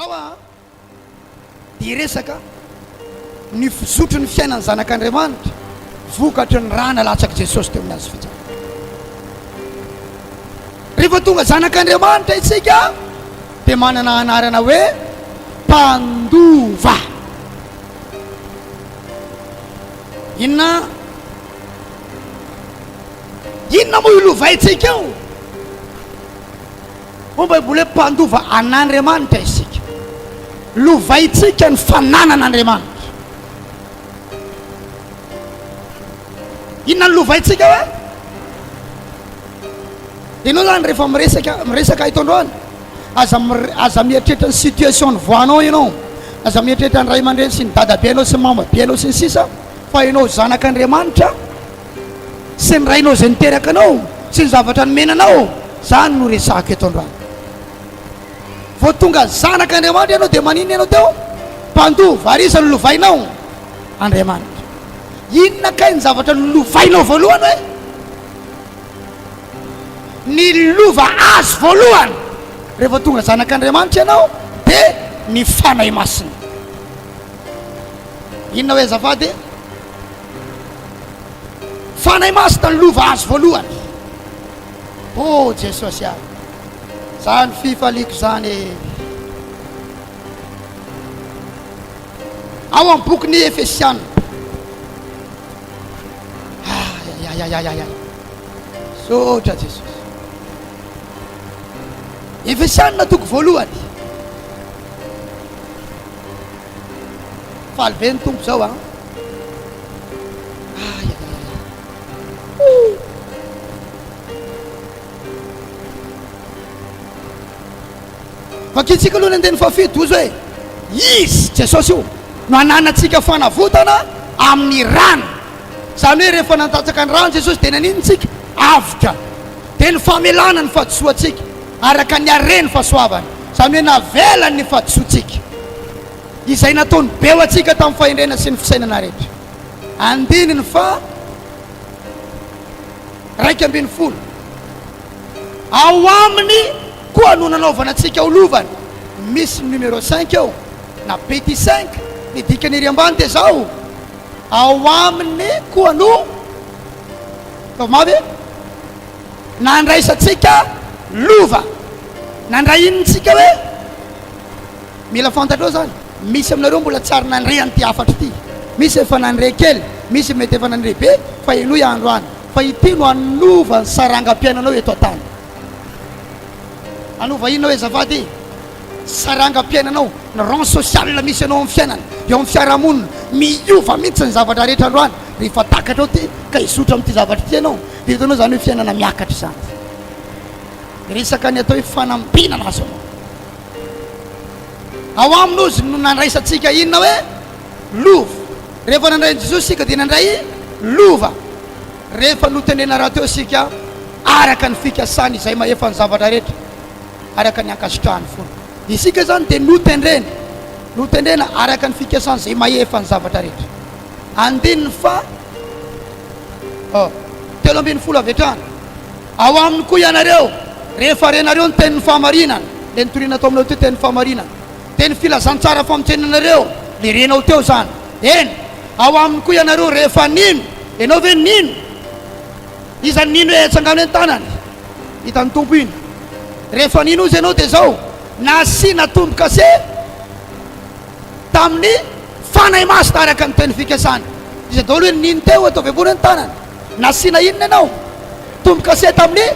zao dia resaka ny fizotro ny fiainany zanak'Andriamanitra vokatry ny rana latsaky Jesosy teo amin'ny azy fijaka. Rehefa tonga zanak'Andriamanitra isika dia manana anarana hoe mpandova. Inona moa ilovaitsika eo? Momba bole mpandova an'Andriamanitra isika, lovaitsika ny fananan'Andriamanitra. Inona ny lovaitsika hoe? Ianao zany rehefa miresaka ito androany, aza mieritreritra ny situation ny voanao ianao, aza mieritreritra ny ray aman-dreny sy ny dadabe anao sy ny mamabe anao sy ny sisa, fa ianao zanak'Andriamanitra sy ny rainao zay niteraka anao sy ny zavatra nomenanao, zany no resaka eto androany. Vao tonga zanak'Andriamanitra ianao dia manino ianao teo? Mpandova. Ary iza no lovainao? Andriamanitra. Inona kay ny zavatra lovainao voalohany hoe? Ny lova azy voalohany rehefa tonga zanak'Andriamanitra ianao dia ny fanahy masina. Inona hoe azafady? Fanahy masina ny lova azy voalohany. Oh Jesosy ahy, zany fifaliko zany. Ao amin'ny bokin'ny Efesiana, sotra Jesosy. Efesiana toko voalohany, faly be ny tompo zao fakitsika aloha ny andeny fafito ozy hoe izy Jesosy io no ananatsika fanavotana amin'ny rano. Zany hoe rehefa nantatsaka ny rano Jesosy dia naninitsika avotra, dia ny famelana ny fahadisoantsika araka ny areny fahasoavany, zany hoe navelany ny fahadisoantsika izay nataony beo atsika tamin'ny fahendrena sy ny fisainana rehetra. Andininy fa 1:12 ao aminy koa no nanaovana antsika ho lovany. Misy numéro 5 eo na petit 5 ny dikany ery ambany dia zao, ao aminy koa no mavy nandraisantsika lova. Nandray inontsika hoe? Mila fantatrao zany, misy aminareo mbola tsary nandreany ty afatra ty, misy efa nandre kely, misy mety efa nandre be, fa ino androany fa ity no anova ny sarangam-piainanao eto an-tany. Anova inona hoe zavady? Sarangam-piainanao, ny rang social misy anao amin'ny fiainana, eo amin'ny fiarahamonina, miova mihitsy ny zavatra rehetra androany. Rehefa takatra ao ty ka isotra amin'ity zavatra ty ianao, dia hitanao zany hoe fiainana miakatra zany. Resaka ny atao hoe fanambinana azy anao. Ao aminozy no nandraisantsika inona hoe? Lova. Rehefa nandray Jesosy sika dia nandray lova. Rehefa notendrena raha teo sika araka ny fikasany izay mahefa ny zavatra rehetra, araka ny ankasitrahany foana. Isika zany dia notendrena araka ny fikasany izay mahefa ny zavatra rehetra. Andininy fa 13 avy hatrany. Ao aminy koa ianareo rehefa renareo ny tenin'ny fahamarinana, le nitoriana tao aminao teo tenin'ny fahamarinana, teny filazantsara famitseninanareo le renao teo zany. Eny, ao aminy koa ianareo rehefa nino, ianao ve nino? Iza nino hoe tsangano ny tanany hitan'ny tompo iny. Rehefa nino izy ianao dia zao nasiana tombo-kase tamin'ny fanahy masina araka ny teny fikasany. Izy daholo hoe nino teo atao vebony ny tanany, nasiana inona ianao? Tombo-kase tamin'ny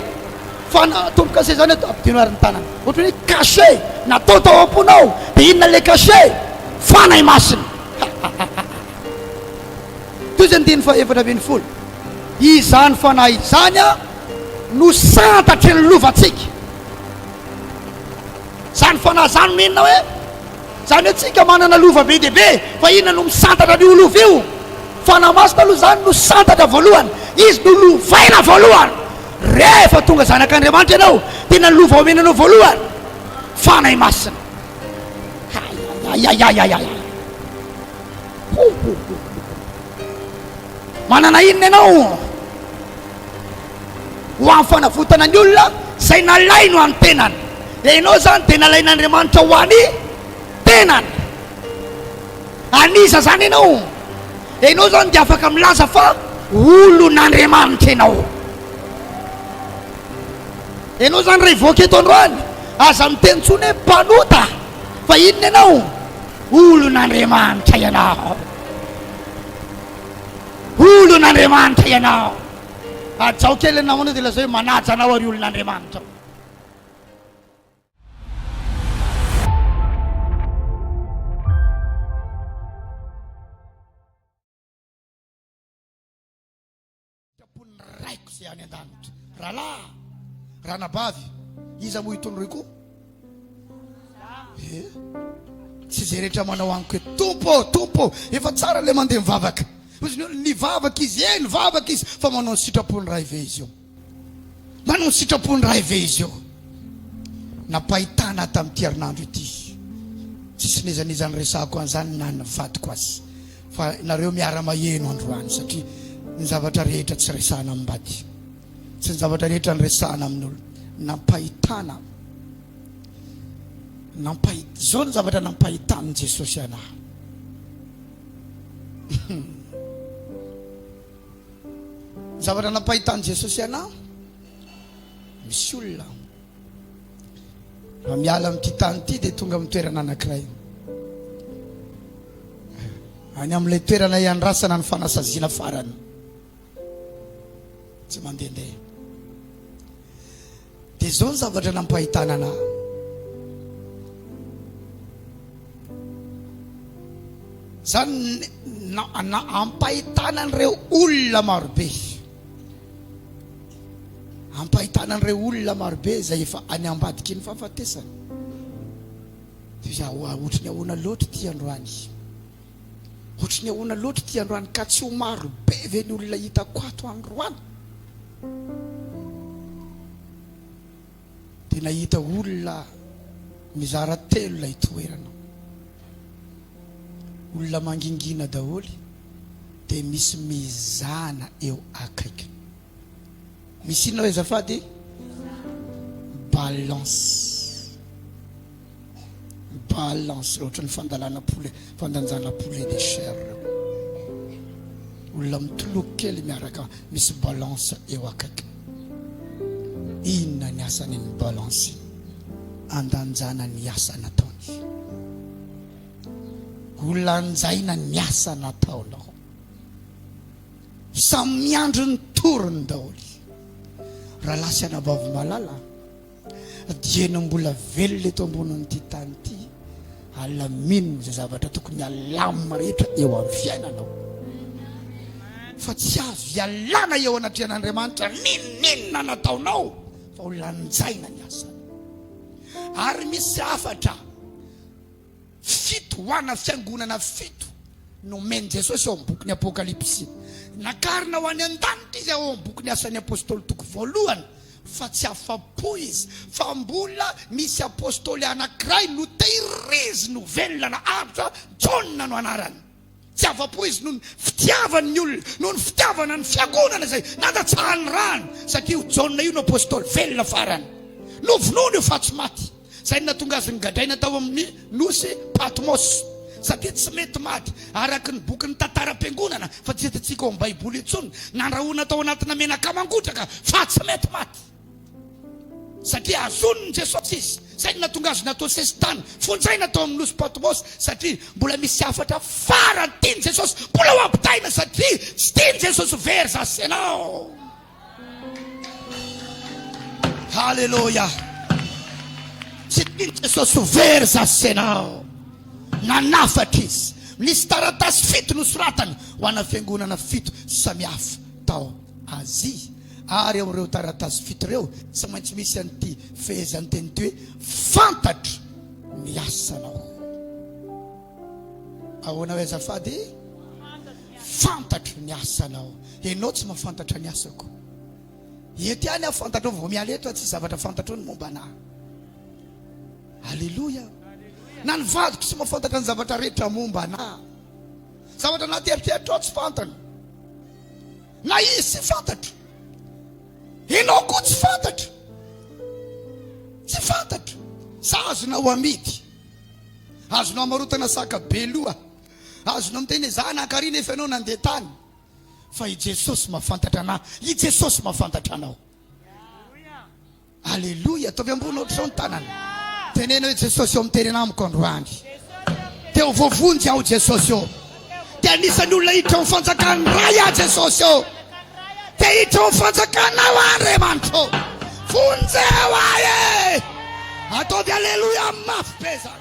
tombo-kase zany ampidino ary ny tanany, ohatra hoe cachet natao tao am-ponao, dia inona le cachet? Fanahy masina. Toy izay andiny fa 4:20. Izany fanahy izany no santatry ny lovantsika. Zany fanahy zany minona hoe? Zany hoe tsika manana lova be dia be, fa inona no misantatra an'io lova io? Fanahy masina aloha zany no santatra voalohany, izy no lovaina voalohany. Rehefa tonga zanak'Andriamanitra ianao, tena lova omenanao voalohany fanahy masina. Manana inona ianao ho amin'ny fanavotana ny olona zay nalaino amin'ny tenany. Ianao zany dia nalain'Andriamanitra ho any aniza zany ianao zany dia afaka milaza fa olon'Andriamanitra ianao zany raha ivoaka eto androany aza miteny tsony hoe mpanota fa inona ianao olon'Andriamanitra ianao, olon'Andriamanitra ianao. Ajao kely namana dia lazao hoe manaja anao ary olon'Andriamanitra. Raiko zay any an-danitra rahalahy ranabavy iza moa itony roy koa tsy zay rehetra manao aniko hoe tompo efa tsara le mandeha mivavaka nivavaka izy nivavaka izy fa manao ny sitrapony raha ive izy io, manao ny sitrapony raha ive izy io. Napahitana tamin'ity herinandro ity tsisy nezanezany resako an'izany na nivadiko azy fa nareo miara maheno androany satria ny zavatra rehetra tsy resahana ambady, tsy ny zavatra rehetra ny resahana amin'olo. Nampahitana zao ny zavatra nampahitanin' Jesosy anahy. Zavatra nampahitanin' Jesosy anahy, misy olona raha miala amin'ity tany ity dia tonga amin'ny toerana anankiray, any amin'ilay toerana iandrasana ny fanasaziana farany, tsy mandehandeha. Dia zao ny zavatra nampahitana anahy. Zany ampahitana an'ireo olona marobe, ampahitana an'ireo olona marobe izay efa any ambadiky ny fahafatesany. Dia ohatry ny ahoana loatra ity androany, ohatry ny ahoana loatra ity androany ka tsy ho marobe ve ny olona hitako ato androany. Dia nahita olona mizara telo ilay toerana, olona mangingina daholy, dia misy mizana eo akaiky. Misy inona hoe zafady? Balance ohatry ny fandanjana poulet de chair. Olona mitoloky kely miaraka, misy balance eo akaiky. Inona ny asan'iny balance? Andanjana ny asa nataony, olanjaina ny asa nataonao, samy miandro ny torony daholy. Raha lasy anabavy malala diena mbola velona eto ambonin'ity tany ity, alamininy zay zavatra tokony alamina rehetra eo amin'ny fiainanao, fa tsy azo ialana eo anatrehan'Andriamanitra ninina nataonao, fa olanjaina ny asany. Ary misy afatra fito ho ana fiangonana fito nomeny Jesosy ao amin'ny boky Apokalipsy, nakarina ho any an-danitra izy ao amin'ny boky ny asan'ny apôstôly toko voalohany, fa tsy afapo izy fa mbola misy apôstôly anankiray no tehirezy novelona na aritra Jona no anarany. Tsy afapo izy noho ny fitiavany ny olona, noho ny fitiavana ny fiangonana izay nandatsahany rano, satria io Jona io no apôstôly velona farany, novonono io fa tsy maty. Zay natonga azy nigadraina tao amin'ny nosy Patmos, satria tsy mety maty araky ny boky ny tantaram-piangonana, fa tsy hitantsika ao amin'ny baiboly intsony. Nandrahoana tao anatina menaka mangotraka fa tsy mety maty, satria azoniny Jesosy izy. Zay natonga azy natao sesitany fonjaina tao amin'ny nosy Patmos, satria mbola misy afatra farany tiany Jesosy mbola ho ampitaina, satria tsy tiany Jesosy very zasy ianao. Halleluja. Tsy tiany Jesosy very zasy ianao. Nanafatra izy, nisy taratasy fito nosoratany ho ana fiangonana fito samihafa tao Azia. Ary amin'ireo taratasy fito ireo tsy maintsy misy an'ity fehezany teny ty hoe fantatra ny asanao. Ahoana hoe azafady? Fantatra ny asanao. Ianao tsy mahafantatra ny asako. Ety ihany aho fantatra vao miala eto, tsy zavatra fantatra ny momba anahy. Halleluja. Na ny vadiko tsy mahafantatra ny zavatra rehetra momba anahy. Zavatra anaty eritreritro tsy fantany, na izy tsy fantatra, ianao koa tsy fantatra, tsy fantatra. Sa azonao amidy, azonao amarotana saka beloa, azonao miteny zanakary nefa ianao nandeha tany fa i Jesosy mahafantatra anahy, i Jesosy mahafantatra anao. Alleluia. Ataovy ambony ohatr'izao ny tanana, tenena hoe Jesosy eo miteny anamiko androandry, teo voavonjy aho Jesosy eo, te anisany olona hiditra amin'ny fanjakany ray aho Jesosy eo, te hiditra amin'ny fanjakanao Andriamanitra eo, vonjeo ahy e. Ataovy alleluia mafy be zany.